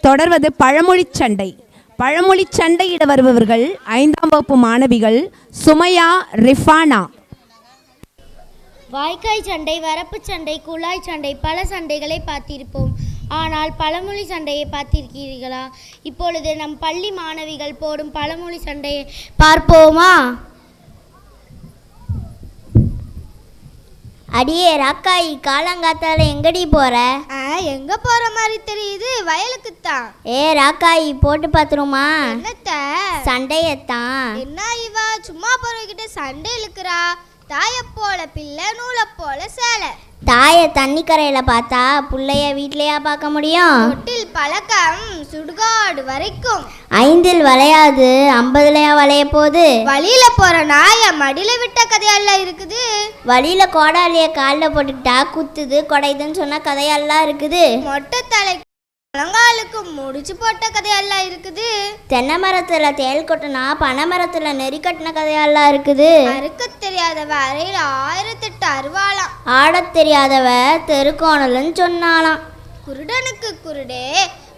தொடர்வது பழமொழி சண்டை. பழமொழி சண்டையிட வருபவர்கள் 5ஆம் வகுப்பு மாணவிகள் சுமையா, ரிஃபானா. வாய்க்காய் சண்டை, வரப்பு சண்டை, குழாய் சண்டை, பல சண்டைகளை பார்த்திருப்போம். ஆனால் பழமொழி சண்டையை பார்த்திருக்கிறீர்களா? இப்பொழுது நம் பள்ளி மாணவிகள் போடும் பழமொழி சண்டையை பார்ப்போமா? அடியே ராக்காயி, காலங்காத்தால எங்கடி போற? எங்க போற மாதிரி தெரியுது, வயலுக்குத்தான். ராக்காயி, போட்டு பாத்துருமா? என்னத்த? சண்டையத்தான். என்ன இவா சும்மா போறவகிட்ட சண்டை இழுக்கிறா? தாய போல பிள்ளை, நூலை போல சேலை. தாயை தண்ணி கரையில பார்த்தா புள்ளைய வீட்லயா பார்க்க முடியும்? தொட்டில் பழக்கம் சுடுகாடு வரைக்கும். 5ல் வளையாது 50லயா வளைய போகுது? வழியில போற நாய மடியில விட்ட கதையெல்லாம் இருக்குது. வழியில கோடாலிய காலில் போட்டுக்கிட்டா குத்துது கொடைதுன்னு சொன்ன கதையெல்லாம் இருக்குது. மொட்டை தலை முழங்காலுக்கு முடிச்சு போட்ட கதையெல்லாம் இருக்குது. தென்னை மரத்துல தேல் கொட்டினா பனை மரத்துல நெறி கட்டின கதையெல்லாம் இருக்குது. அறுக்க தெரியாதவ அறையில 1008 அருவாளாம். ஆடத் தெரியாதவ தெருக்கோணல்னு சொன்னாலாம். குருடனுக்கு குருடே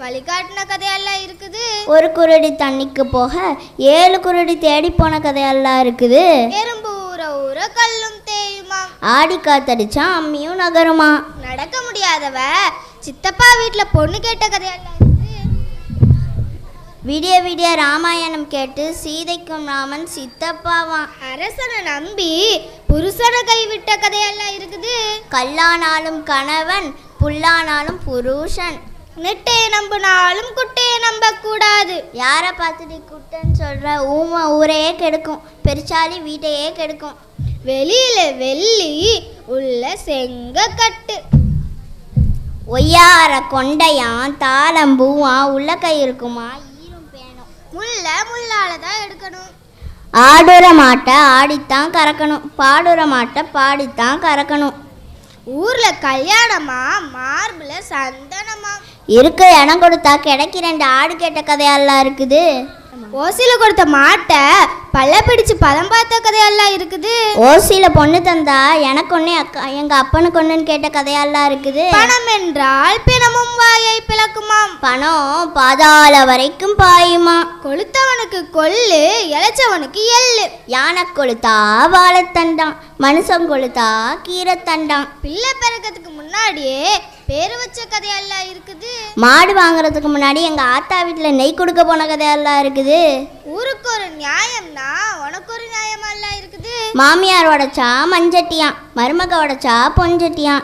வழிகாட்டின கதையெல்லாம் இருக்குது. ஒரு குருடி தண்ணிக்கு போக 7 குருடி தேடி போன கதையெல்லாம் இருக்குது. எறும்பு ஊற ஊற கல்லும் தேயுமா. ஆடி காத்தடிச்சா அம்மியும் நகருமா. நடக்க முடியாதவ சித்தப்பா வீட்டுல பொண்ணு கேட்ட கதையெல்லாம் இருக்குது. விடிய விடிய ராமாயணம் கேட்டு சீதைக்கும் ராமன் சித்தப்பாவான். அரசனை நம்பி புருஷனை கைவிட்ட கதையெல்லாம் இருக்குது. கல்லானாலும் கணவன், புல்லானாலும் புருஷன். நெட்டையை நம்பினாலும் குட்டையை நம்ப கூடாது. யாரை பார்த்துட்டு குட்டைன்னு சொல்ற? ஊமை ஊரையே கெடுக்கும், பெருச்சாலி வீட்டையே கெடுக்கும். வெளியில வெள்ளி உள்ள செங்க கட்டு. ஒய்யார கொண்டையான் தாளம் பூவான் உள்ள கை இருக்குமா ஈரும் பேணும். முள்ள முள்ளால தான் எடுக்கணும். ஆடுற மாட்டை ஆடித்தான் கறக்கணும், பாடுற மாட்டை பாடித்தான் கறக்கணும். ஊர்ல கல்யாணமா மார்பிள சந்தனமா. இருக்க இடம் கொடுத்தா கிடைக்க 2 ஆடு கேட்ட கதையெல்லாம் இருக்குது. ஓசில கொடுத்த மாட்டை பல்ல பிடிச்சு பதம் பார்த்த கதையெல்லாம் இருக்குது. ஓசியில பொண்ணு தந்தா எனக்கு ஒண்ணு எங்க அப்பனுக்கு ஒண்ணுன்னு கேட்ட கதையெல்லாம் இருக்குது. பணம் என்றால் பிணமும் வாயை பிளக்குமாம். பணம் பாதாள வரைக்கும் பாயுமா. கொளுத்தவனுக்கு கொள்ளு, இளைச்சவனுக்கு எள்ளு. யானை கொளுத்தா வாழைத்தண்டான், மனுஷன் கொளுத்தா கீரைத்தண்டான். பிள்ளை பிறக்கிறதுக்கு முன்னாடியே பேரு வச்ச கதையெல்லாம் இருக்குது. மாடு வாங்குறதுக்கு முன்னாடி எங்க ஆத்தா வீட்டுல நெய் கொடுக்க போன கதையெல்லாம் இருக்குது. ஊருக்கு ஒரு நியாயம்னா உனக்கு ஒரு நியாயமெல்லாம் இருக்குது. மாமியார் உடைச்சா மஞ்சட்டியான், மருமக உடைச்சா பொஞ்சட்டியான்.